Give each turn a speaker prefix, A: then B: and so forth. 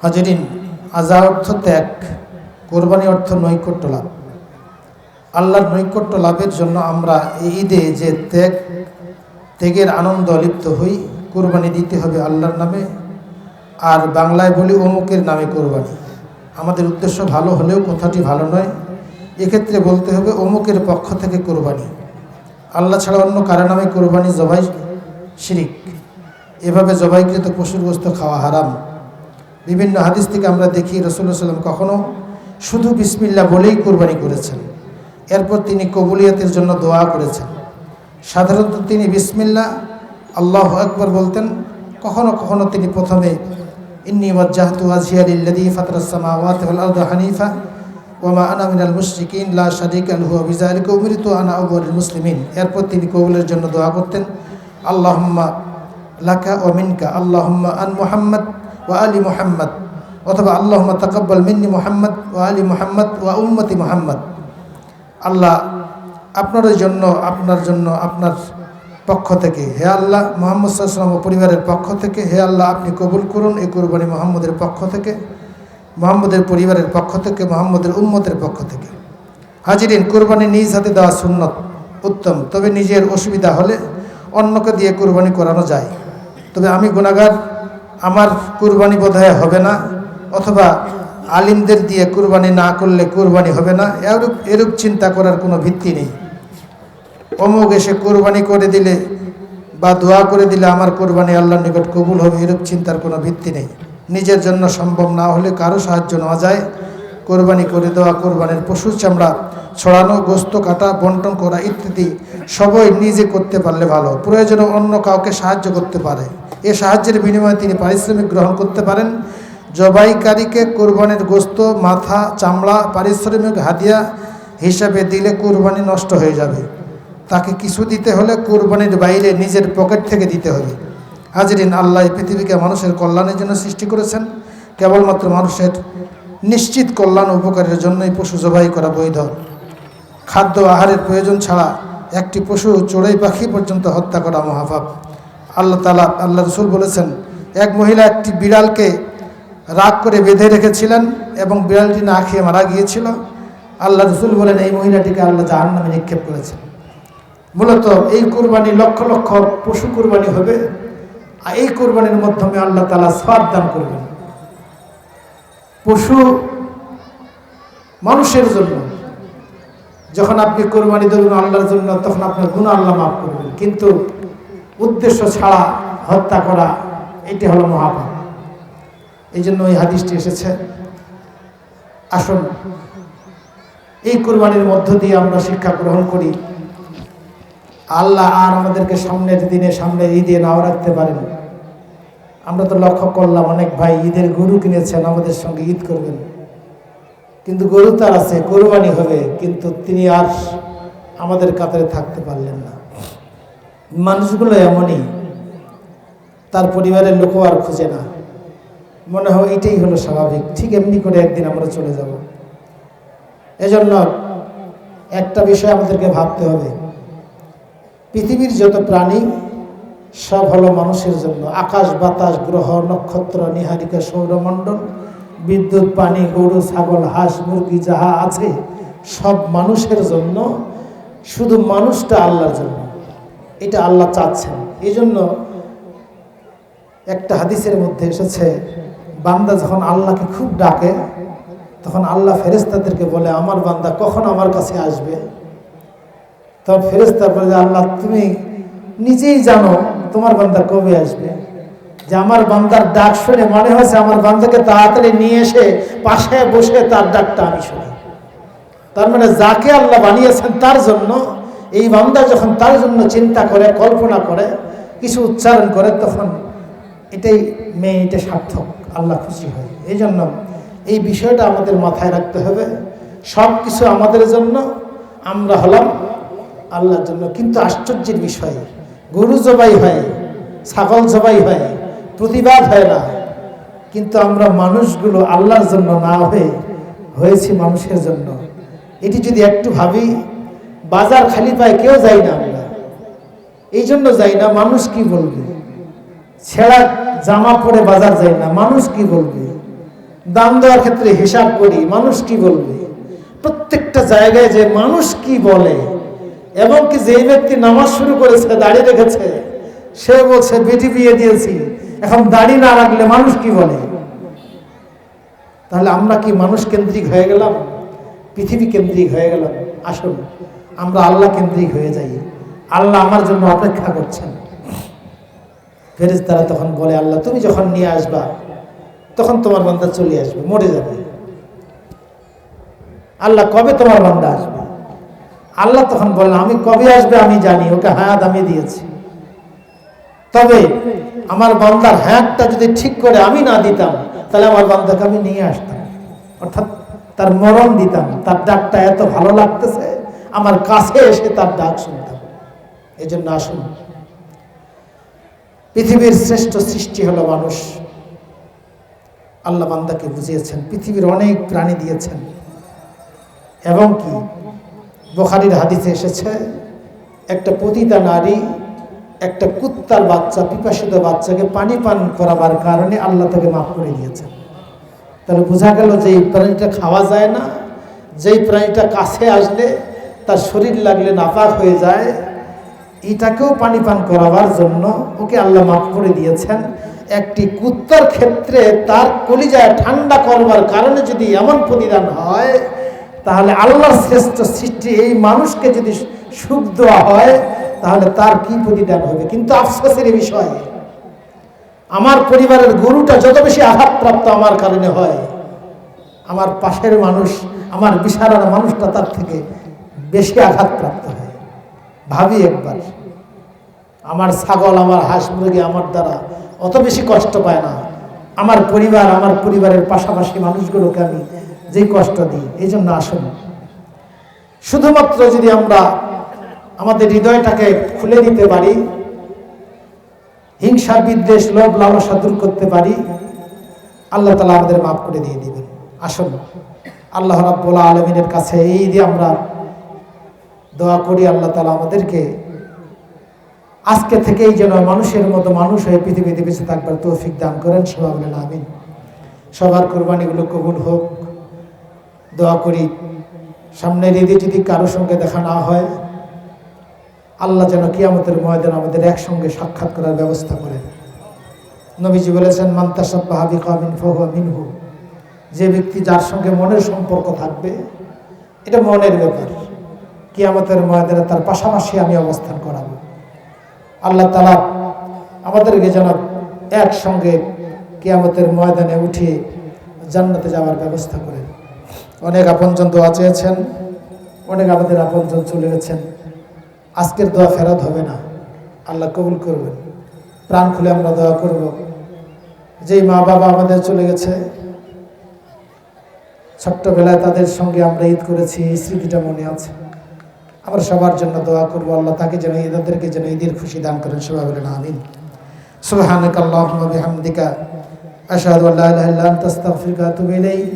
A: হাজিরিন, আযা অর্থ ত্যাগ, কোরবানি অর্থ নৈকট্য লাভ। আল্লাহর নৈকট্য লাভের জন্য আমরা এই ঈদে যে ত্যাগের আনন্দ লিপ্ত হই। কোরবানি দিতে হবে আল্লাহর নামে, আর বাংলায় বলি অমুকের নামে কোরবানি। আমাদের উদ্দেশ্য ভালো হলেও কথাটি ভালো নয়। এক্ষেত্রে বলতে হবে অমুকের পক্ষ থেকে কোরবানি। আল্লাহ ছাড়া অন্য কারো নামে কোরবানি জবাই শিরিক। এভাবে জবাইকৃত পশুর গোশত খাওয়া হারাম। বিভিন্ন হাদিস থেকে আমরা দেখি রাসূলুল্লাহ সাল্লাল্লাহু আলাইহি ওয়াসাল্লাম কখনো শুধু বিসমিল্লাহ বলেই কোরবানি করেছেন, এরপর তিনি কবুলিয়তের জন্য দোয়া করেছেন। সাধারণত তিনি বিসমিল্লাহ আল্লাহু আকবার বলতেন। কখনো কখনো তিনি প্রথমে ইন্নী ওয়াজ্জাহতু ওয়াজহিয়া লিল্লাযী ফাতারাস সামাওয়াতি ওয়াল আরদা হানিফা ওয়া মা আনা মিনাল মুশরিকিন লা শারীকা লাহু ওয়া বিযালিকা উমিরতু আনা আউয়ালুল মুসলিমিন। এরপর তিনি কবুলের জন্য দোয়া করতেন, আল্লাহুম্মা লাকা ওয়া মিনকা, আল্লাহুম্মা আন মুহাম্মদ ওয়া আলি মুহাম্মদ, অথবা আল্লাহুম্মা তাকাব্বাল মিন্নি মুহাম্মদ ওয়া আলি মুহাম্মদ ওয়া উম্মতি মুহাম্মদ। আল্লাহ আপনার জন্য, আপনার পক্ষ থেকে, হে আল্লাহ মুহাম্মদ সাল্লাল্লাহু আলাইহি ওয়াসাল্লাম ও পরিবারের পক্ষ থেকে, হে আল্লাহ আপনি কবুল করুন এই কুরবানি মুহাম্মদের পক্ষ থেকে, মুহাম্মদের পরিবারের পক্ষ থেকে, মুহাম্মদের উম্মতের পক্ষ থেকে। হাজিরিন, কুরবানি নিজ হাতে দেওয়া সুন্নত উত্তম, তবে নিজের অসুবিধা হলে অন্যকে দিয়ে কুরবানি করানো যায়। তবে আমি গুনাহগার, আমার কুরবানি বোধহয় হবে না, অথবা আলিমদের দিয়ে কুরবানি না করলে কুরবানি হবে না, এরূপ চিন্তা করার কোনো ভিত্তি নেই। অমুক এসে কুরবানি করে দিলে বা দোয়া করে দিলে আমার কুরবানি আল্লাহর নিকট কবুল হবে, এরূপ চিন্তার কোনো ভিত্তি নেই। নিজের জন্য সম্ভব না হলে কারো সাহায্য নেওয়া যায়। কোরবানি করে দেওয়া, কোরবানির পশুর চামড়া ছড়ানো, গোশত কাটা, বন্টন করা ইত্যাদি সবই নিজে করতে পারলে ভালো। প্রয়োজনে অন্য কাউকে সাহায্য করতে পারে। এ সাহায্যের বিনিময়ে তিনি পারিশ্রমিক গ্রহণ করতে পারেন। জবাইকারীকে কোরবানির গোশত, মাথা, চামড়া পারিশ্রমিক হাদিয়া হিসাবে দিলে কোরবানি নষ্ট হয়ে যাবে। তাকে কিছু দিতে হলে কোরবানির বাইরে নিজের পকেট থেকে দিতে হবে। হাজিরিন, আল্লাহ পৃথিবীকে মানুষের কল্যাণের জন্য সৃষ্টি করেছেন। কেবলমাত্র মানুষের নিশ্চিত কল্যাণ উপকারের জন্যই পশু জবাই করা বৈধ। খাদ্য আহারের প্রয়োজন ছাড়া একটি পশু চড়ুই পাখি পর্যন্ত হত্যা করা মহাপাপ। আল্লাহ রাসূল বলেছেন, এক মহিলা একটি বিড়ালকে রাগ করে বেঁধে রেখেছিলেন এবং বিড়ালটি না খেয়ে মারা গিয়েছিল। আল্লাহ রাসূল বলেন, এই মহিলাটিকে আল্লাহ জাহান্নামে নিক্ষেপ করেছেন। মূলত এই কুরবানি লক্ষ লক্ষ পশু কুরবানি হবে, আর এই কুরবানির মাধ্যমে আল্লাহ তাআলা সওয়াব দান করবেন। পশু মানুষের জন্য যখন আপনি কোরবানি দেবেন আল্লাহর জন্য, তখন আপনার গুনাহ আল্লাহ মাফ করবেন। কিন্তু উদ্দেশ্য ছাড়া হত্যা করা, এটি হলো মহাপাপ। এই জন্য এই হাদিসটি এসেছে। আসুন এই কোরবানির মধ্য দিয়ে আমরা শিক্ষা গ্রহণ করি। আল্লাহ আর আমাদেরকে সামনের দিনে, সামনের ঈদে নাও রাখতে পারেন। আমরা তো লক্ষ্য করলাম অনেক ভাই ঈদের গরু কিনেছেন, আমাদের সঙ্গে ঈদ করবেন, কিন্তু গরু তার আছে, কোরবানি হবে, কিন্তু তিনি আর আমাদের কাতারে থাকতে পারলেন না। মানুষগুলো এমনই, তার পরিবারের লোকও আর খুঁজে না, মনে হয় এটাই হলো স্বাভাবিক, ঠিক এমনি করে একদিন আমরা চলে যাব। এজন্য একটা বিষয় আমাদেরকে ভাবতে হবে, পৃথিবীর যত প্রাণী সব হলো মানুষের জন্য। আকাশ, বাতাস, গ্রহ, নক্ষত্র, নীহারিকা, সৌরমণ্ডল, বিদ্যুৎ, পানি, গরু, ছাগল, হাঁস, মুরগি যাহা আছে সব মানুষের জন্য। শুধু মানুষটা আল্লাহর জন্য, এটা আল্লাহ চাচ্ছেন। এই জন্য একটা হাদিসের মধ্যে এসেছে, বান্দা যখন আল্লাহকে খুব ডাকে তখন আল্লাহ ফেরেশতাদেরকে বলে, আমার বান্দা কখন আমার কাছে আসবে? তখন ফেরেশতা বলে, আল্লাহ তুমি নিজেই জানো তোমার বান্দা কবে আসবে। যে আমার বান্দার ডাক শুনে মনে হয়েছে আমার বান্দাকে তাড়াতাড়ি নিয়ে এসে পাশে বসে তার ডাকটা আমি শুনি। তার মানে যাকে আল্লাহ বানিয়েছেন তার জন্য, এই বান্দা যখন তার জন্য চিন্তা করে, কল্পনা করে, কিছু উচ্চারণ করে, তখন এটাই এটা সার্থক, আল্লাহ খুশি হয়। এই জন্য এই বিষয়টা আমাদের মাথায় রাখতে হবে। সব কিছু আমাদের জন্য, আমরা হলাম আল্লাহর জন্য। কিন্তু আশ্চর্যের বিষয়, গরু জবাই হয়, ছাগল জবাই হয়, প্রতিবাদ হয় না, কিন্তু আমরা মানুষগুলো আল্লাহর জন্য না হয়েছি মানুষের জন্য। এটি যদি একটু ভাবি, বাজার খালি পায় কেউ যাই না, আমরা এই জন্য যাই না, মানুষ কি বলবে? ছেঁড়া জামা পরে বাজার যাই না, মানুষ কি বলবে? দান দেওয়ার ক্ষেত্রে হিসাব করি মানুষ কি বলবে, প্রত্যেকটা জায়গায় যে মানুষ কি বলে, এবং কি যে ব্যক্তি নামাজ শুরু করেছে দাড়ি রেখেছে সে বলছে বেটি বিয়ে দিয়েছি, এখন দাড়ি না রাখলে মানুষ কি বলে। তাহলে আমরা কি মানুষ কেন্দ্রিক হয়ে গেলাম, পৃথিবী কেন্দ্রিক হয়ে গেলাম? আসুন আমরা আল্লাহ কেন্দ্রিক হয়ে যাই। আল্লাহ আমার জন্য অপেক্ষা করছেন। ফেরেশতারা তখন বলে, আল্লাহ তুমি যখন নিয়ে আসবা তখন তোমার বান্দা চলে আসবে, মরে যাবে। আল্লাহ কবে তোমার বান্দা আসবে? আল্লাহ তখন বলেন, আমি কবে আসবে আমি জানি, ওকে হায়াত আমি দিয়েছি। তবে আমার বান্দার হায়াতটা যদি ঠিক করে আমি না দিতাম তাহলে আমার বান্দাকে আমি নিয়ে আসতাম, অর্থাৎ তার মরণ দিতাম। তার ডাকটা এত ভালো লাগতেছে আমার কাছে এসে তার ডাক শুনতাম। এই জন্য আসুন, পৃথিবীর শ্রেষ্ঠ সৃষ্টি হলো মানুষ। আল্লাহ বান্দাকে বুঝিয়েছেন, পৃথিবীর অনেক প্রাণী দিয়েছেন। এবং কি বুখারীর হাদিসে এসেছে, একটা পতিতা নারী একটা কুত্তার বাচ্চা, পিপাসিত বাচ্চাকে পানি পান করাবার কারণে আল্লাহ তাকে মাফ করে দিয়েছেন। তাহলে বোঝা গেল যে এই প্রাণীটা খাওয়া যায় না, যেই প্রাণীটা কাছে আসলে তার শরীর লাগলে নাপাক হয়ে যায়, এটাকেও পানি পান করাবার জন্য ওকে আল্লাহ মাফ করে দিয়েছেন। একটি কুত্তার ক্ষেত্রে তার কলিজায় ঠান্ডা করবার কারণে যদি এমন প্রতিদান হয়, তাহলে আল্লাহর শ্রেষ্ঠ সৃষ্টি এই মানুষকে যদি সুখ দেওয়া হয় তাহলে তার কি প্রতিদান হবে। কিন্তু আফসোসের বিষয়, আমার পরিবারের গরুটা যত বেশি আঘাতপ্রাপ্ত আমার কারণে হয়, আমার পাশের মানুষ, আমার বিশারার মানুষটা তার থেকে বেশি আঘাতপ্রাপ্ত হয়। ভাবি একবার, আমার ছাগল, আমার হাঁস মুরগি আমার দ্বারা অত বেশি কষ্ট পায় না, আমার পরিবার, আমার পরিবারের পাশাপাশি মানুষগুলোকে আমি যেই কষ্ট দিই। এই জন্য আসুন, শুধুমাত্র যদি আমরা আমাদের হৃদয়টাকে খুলে দিতে পারি, হিংসা বিদ্বেষ লোভ লালসা দূর করতে পারি, আল্লাহ তাআলা আমাদের মাফ করে দিয়ে দিবেন। আসুন আল্লাহ রাব্বুল আলামিনের কাছে এই দিয়ে আমরা দোয়া করি, আল্লাহ তাআলা আমাদেরকে আজকে থেকেই যেন মানুষের মতো মানুষ হয়ে পৃথিবীতে বেঁচে থাকবার তৌফিক দান করেন। সবাই বলেন আমিন। সবার কোরবানিগুলো কবুল হোক। দোয়া করি সামনের ঈদে যদি কারোর সঙ্গে দেখা না হয়, আল্লাহ যেন কিয়ামতের ময়দানে আমাদের একসঙ্গে সাক্ষাৎ করার ব্যবস্থা করেন। নবীজি বলেছেন, মান তাশাব্বাহা বিকওমিন ফাহুয়া মিনহু। যে ব্যক্তি যার সঙ্গে মনের সম্পর্ক থাকবে, এটা মনের ব্যাপার, কিয়ামতের ময়দানে তার পাশাপাশি আমি অবস্থান করাবো। আল্লাহ তাআলা আমাদেরকে যেন একসঙ্গে কিয়ামতের ময়দানে উঠিয়ে জান্নাতে যাওয়ার ব্যবস্থা করেন। অনেক আপনজন দোয়া চেয়েছেন, অনেক আমাদের আপনজন চলে গেছেন। আজকের দোয়া ফেরত হবে না, আল্লাহ কবুল করবেন। প্রাণ খুলে আমরা দোয়া করব। যেই মা বাবা আমাদের চলে গেছে, ছোট্টবেলায় তাদের সঙ্গে আমরা ঈদ করেছি, এই স্মৃতিটা মনে আছে। আমরা সবার জন্য দোয়া করব, আল্লাহ তাকে যেন তাদেরকে যেন ঈদের খুশি দান করেন। সবাই বলেন আমিন। সুবহানাকাল্লাহুম্মা বিহামদিকা আশহাদু আল্লা ইলাহা ইল্লা আনতা আস্তাগফিরুকা ওয়া আতুবু ইলাইক।